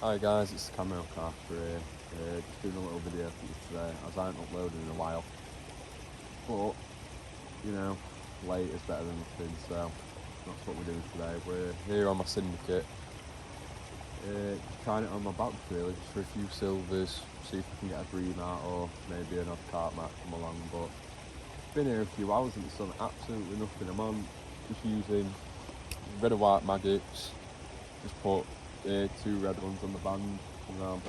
Hi guys, it's Cameo Carter here. Just doing a little video for you today, as I haven't uploaded in a while. But, you know, late is better than nothing, so that's what we're doing today. We're here on my syndicate, trying it on my back really, just for a few silvers, see if we can get a green art or maybe an odd cart might come along. But been here a few hours and it's done absolutely nothing. I'm on just using red and white maggots, just put two red ones on the band, and I'm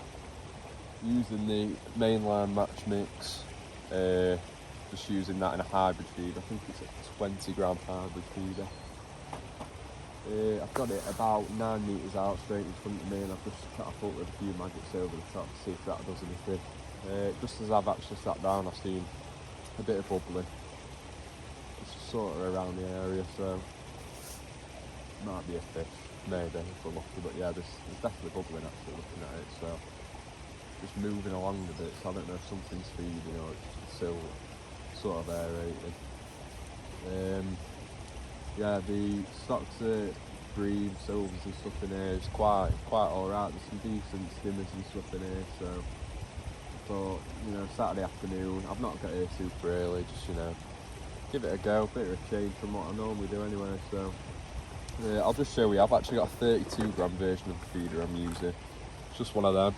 using the mainline match mix, just using that in a hybrid feed. I think it's a 20 gram hybrid feeder. I've got it about 9 metres out straight in front of me, and I've just catapulted a few maggots over the top to see if that does anything. Just as I've actually sat down, I've seen a bit of bubbling, just sort of around the area, so might be a fish, maybe if we're lucky. But yeah, there's definitely bubbling actually looking at it, so just moving along a bit. So I don't know if something's feeding or it's still sort of aerated. Yeah, the stocks are green, silvers and stuff in here. It's quite alright. There's some decent skimmers and stuff in here, so I thought, you know, Saturday afternoon, I've not got here super early, just, you know, give it a go, bit of a change from what I normally do anyway. So I'll just show you. I've actually got a 32 gram version of the feeder I'm using. It's just one of them,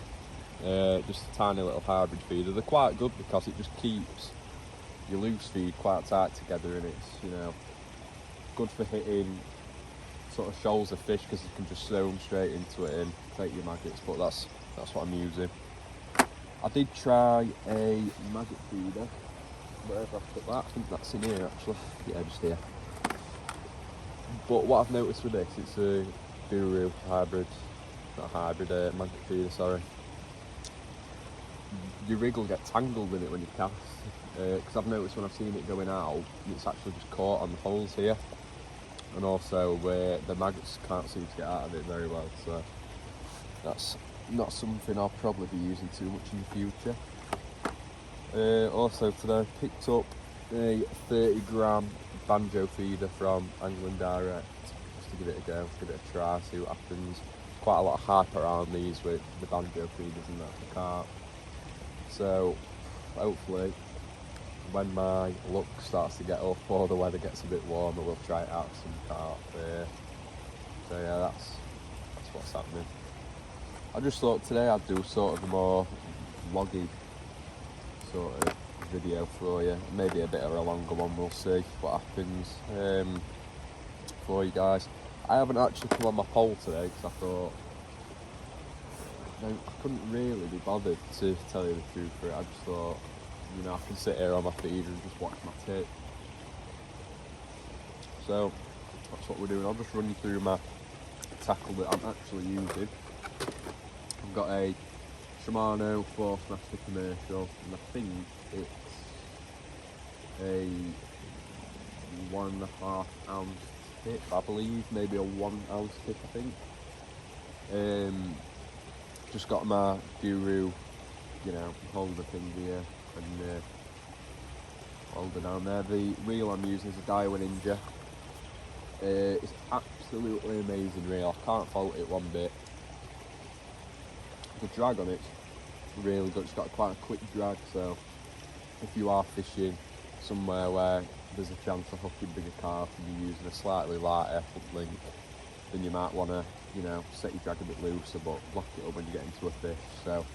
just a tiny little hybrid feeder. They're quite good because it just keeps your loose feed quite tight together, and it's, you know, good for hitting sort of shoals of fish because you can just throw them straight into it and take your maggots. But that's what I'm using. I did try a maggot feeder. Where have I put that? I think that's in here actually. Yeah, just here. But what I've noticed with this, it's a Guru hybrid, not hybrid, maggot feeder, sorry. Your rig will get tangled in it when you cast, because I've noticed when I've seen it going out, it's actually just caught on the holes here, and also where the maggots can't seem to get out of it very well, so that's not something I'll probably be using too much in the future. Also today I picked up a 30 gram banjo feeder from Angling Direct, just to give it a go, give it a try, see what happens. Quite a lot of hype around these with the banjo feeders and that for carp. So hopefully when my luck starts to get up or the weather gets a bit warmer, we'll try it out with some carp there. So yeah, that's what's happening. I just thought today I'd do sort of a more vloggy sort of video for you, maybe a bit of a longer one, we'll see what happens for you guys. I haven't actually come on my pole today because I thought I couldn't really be bothered, to tell you the truth for it. I just thought, you know, I can sit here on my feeder and just watch my tip. So that's what we're doing. I'll just run you through my tackle that I'm actually using. I've got a Shimano Force-Master Commercial, and I think it's a 1.5 ounce tip, I believe, maybe a 1 ounce tip, I think. Just got my Guru, you know, holder thing here, and holder down there. The reel I'm using is a Daiwa Ninja. It's absolutely amazing reel, I can't fault it one bit. The drag on it's really good, it's got quite a quick drag, so if you are fishing somewhere where there's a chance of hooking bigger carp and you're using a slightly lighter hook link, then you might want to, you know, set your drag a bit looser but lock it up when you get into a fish. So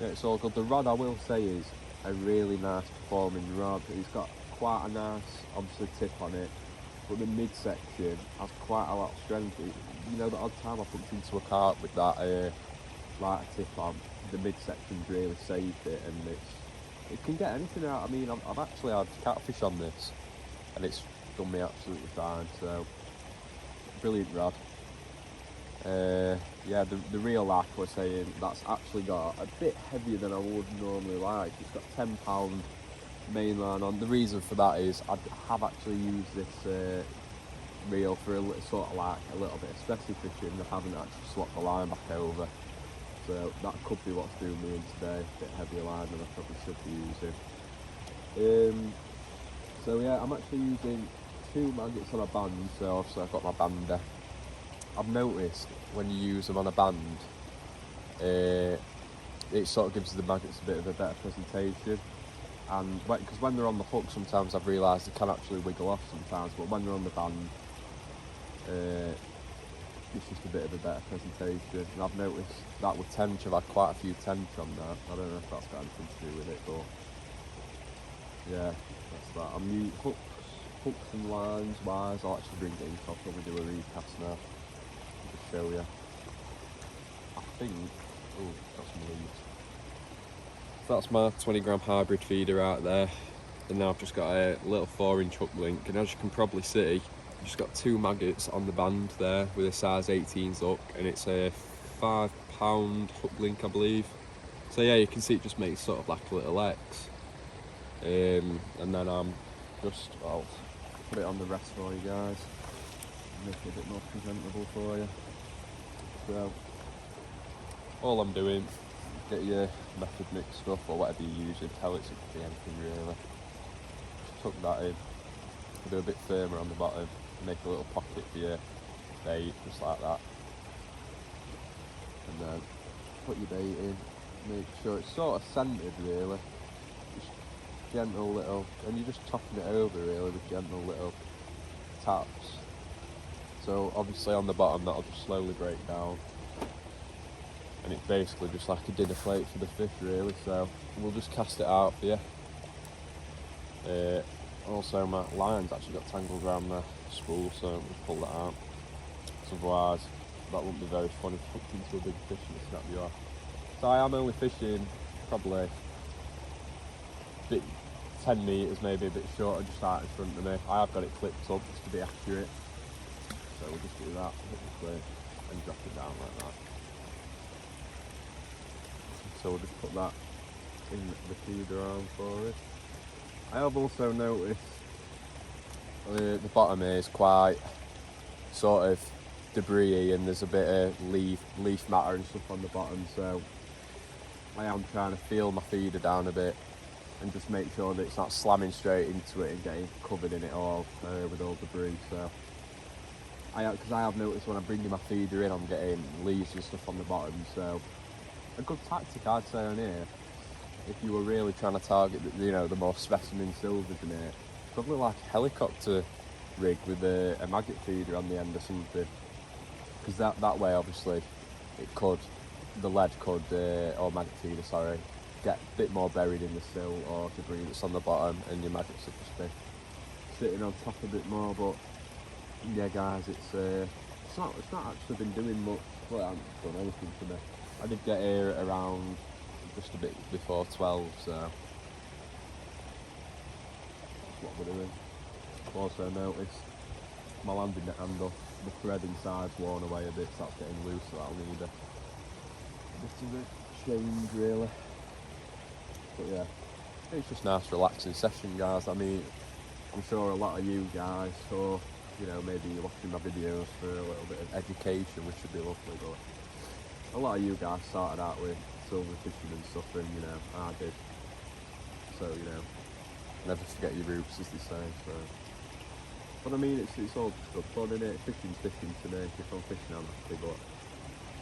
yeah, it's all good. The rod, I will say, is a really nice performing rod. It's got quite a nice, obviously, tip on it, but the midsection has quite a lot of strength. You know, the odd time I hooked into a carp with that lighter tip on, the midsection's really saved it, and it can get anything out. I mean, I've actually had catfish on this, and it's done me absolutely fine. So brilliant rod. Yeah, the reel, like I was saying, that's actually got a bit heavier than I would normally like. It's got 10 pound mainline on. The reason for that is I have actually used this reel for sort of like a little bit of special fishing. I haven't actually swapped the line back over, so that could be what's doing me in today. A bit heavier line than I probably should be using. So yeah, I'm actually using 2 maggots on a band, so obviously I've got my bander. I've noticed when you use them on a band, it sort of gives the maggots a bit of a better presentation. And because when they're on the hook, sometimes I've realised they can actually wiggle off sometimes, but when they're on the band, it's just a bit of a better presentation. And I've noticed that with tench, I've had quite a few tench on there. I don't know if that's got anything to do with it, but yeah, that's that. I'm hooks and lines wise. I'll actually bring it in, so I'll probably do a recast now to show you. I think, oh, got some leaves. So that's my 20 gram hybrid feeder out there, and now I've just got a little 4-inch hook link, and as you can probably see, I've just got 2 maggots on the band there with a size 18s hook, and it's a £5 hook link, I believe. So yeah, you can see it just makes sort of like a little X. And then I'll put it on the rest for you guys, make it a bit more presentable for you. So all I'm doing, get your method mix stuff or whatever you're using, pellets, it could be anything really. Just tuck that in, do a bit firmer on the bottom, make a little pocket for your bait, just like that. And then put your bait in, make sure it's sort of centred really. Just gentle little, and you're just topping it over really with gentle little taps. So obviously on the bottom that'll just slowly break down. And it's basically just like a dinner plate for the fish really, so we'll just cast it out for you. Also my line's actually got tangled around the spool, so we'll pull that out. So otherwise that wouldn't be very funny hooked into a big fish and it snap you off. So I am only fishing probably 10 metres, maybe a bit shorter, just out in front of me. I have got it flipped up just to be accurate. So we'll just do that, hit the plate and drop it down like that. So we'll just put that in the feeder arm for it. I have also noticed the bottom here is quite sort of debris and there's a bit of leaf matter and stuff on the bottom, so I am trying to feel my feeder down a bit and just make sure that it's not slamming straight into it and getting covered in it all with all debris. So because I have noticed when I'm bringing my feeder in, I'm getting leaves and stuff on the bottom, so a good tactic I'd say on here, if you were really trying to target the more specimen silvers in here, probably like a helicopter rig with a maggot feeder on the end or something, because that way obviously the lead could, or maggot feeder, sorry, get a bit more buried in the sill or debris that's on the bottom, and your maggots would just be sitting on top a bit more. But yeah guys, it's not actually been doing much. Well, it hasn't done anything for me. I did get here around just a bit before 12, so that's what we're doing. I've also noticed my landing net handle, the thread inside's worn away a bit, so that's getting loose, so that'll need a bit of a change really. But yeah, it's just a nice relaxing session guys. I mean, I'm sure a lot of you guys, so maybe you're watching my videos for a little bit of education, which would be lovely, but a lot of you guys started out with silver fishing and stuff, and I did. So never forget your roots, as they say. So, but I mean, it's all just good fun, isn't it? Fishing's fishing to me. If I'm fishing, I'm happy. But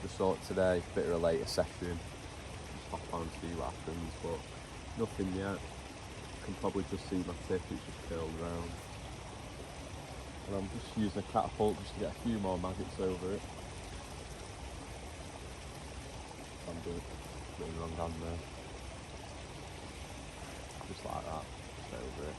just thought today, a bit of a later session, just hop on and see what happens. But nothing yet. Can probably just see my tip. It's just curled around, and I'm just using a catapult just to get a few more maggots over it. I'm doing the wrong hand there. Just like that, just over it.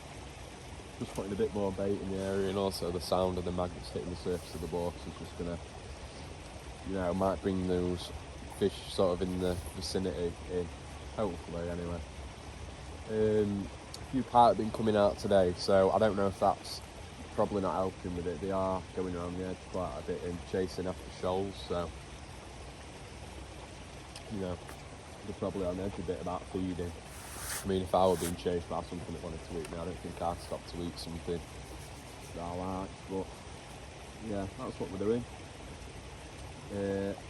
Just putting a bit more bait in the area, and also the sound of the maggots hitting the surface of the box is just gonna, might bring those fish sort of in the vicinity in, hopefully anyway. A few pike have been coming out today, so I don't know if that's probably not helping with it. They are going around the edge quite a bit and chasing after shoals, so they're probably on edge a bit about feeding. I mean, if I were being chased by something that wanted to eat me, I don't think I'd stop to eat something that I like. But yeah, that's what we're doing.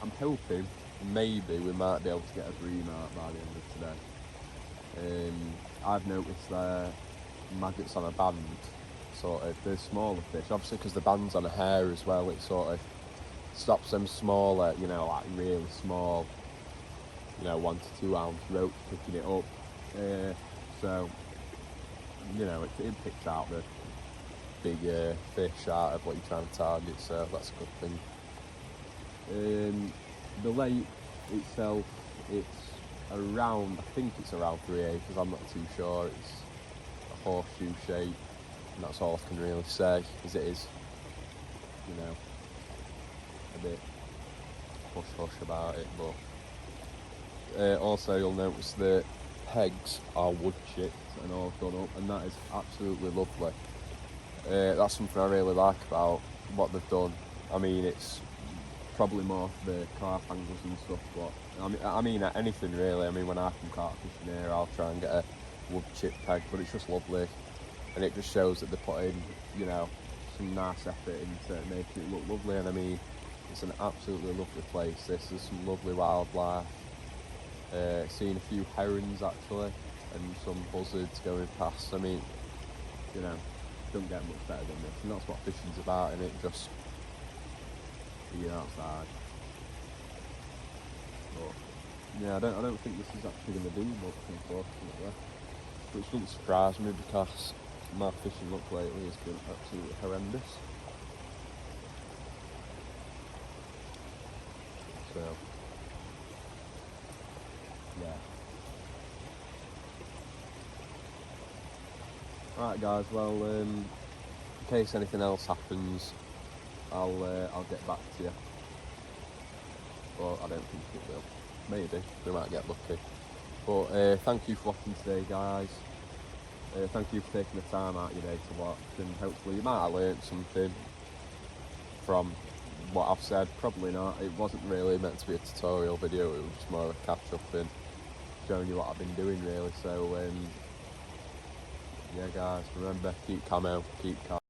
I'm hoping maybe we might be able to get a bream out by the end of today. I've noticed maggots on a band, sort of, they're smaller fish, obviously because the band's on a hair as well, it sort of stops them smaller, like really small you know, 1 to 2 ounce roach picking it up. So, you know, it picks out the big fish out of what you're trying to target, so that's a good thing. The lake itself, it's around, I think it's around 3 acres, I'm not too sure. It's a horseshoe shape, and that's all I can really say, as it is, you know, a bit hush-hush about it. But also you'll notice the pegs are wood chipped and all done up, and that is absolutely lovely. That's something I really like about what they've done. I mean, it's probably more for the carp anglers and stuff, but I mean anything really. I mean, when I come carp fishing here, I'll try and get a wood chip peg, but it's just lovely, and it just shows that they're putting, you know, some nice effort into making it look lovely. And I mean, it's an absolutely lovely place. There's some lovely wildlife. Seen a few herons actually, and some buzzards going past. I mean, you know, don't get much better than this, and that's what fishing's about, and it just being outside. But yeah, I don't think this is actually going to do much, unfortunately, which doesn't surprise me because my fishing luck lately has been absolutely horrendous. So yeah. Right guys, well, in case anything else happens, I'll get back to you. But I don't think it will. Maybe we might get lucky. But thank you for watching today, guys. Thank you for taking the time out of your day to watch, and hopefully you might have learnt something from what I've said. Probably not. It wasn't really meant to be a tutorial video. It was just more of a catch up and showing you what I've been doing really. So yeah guys, remember, keep calm out, keep calm.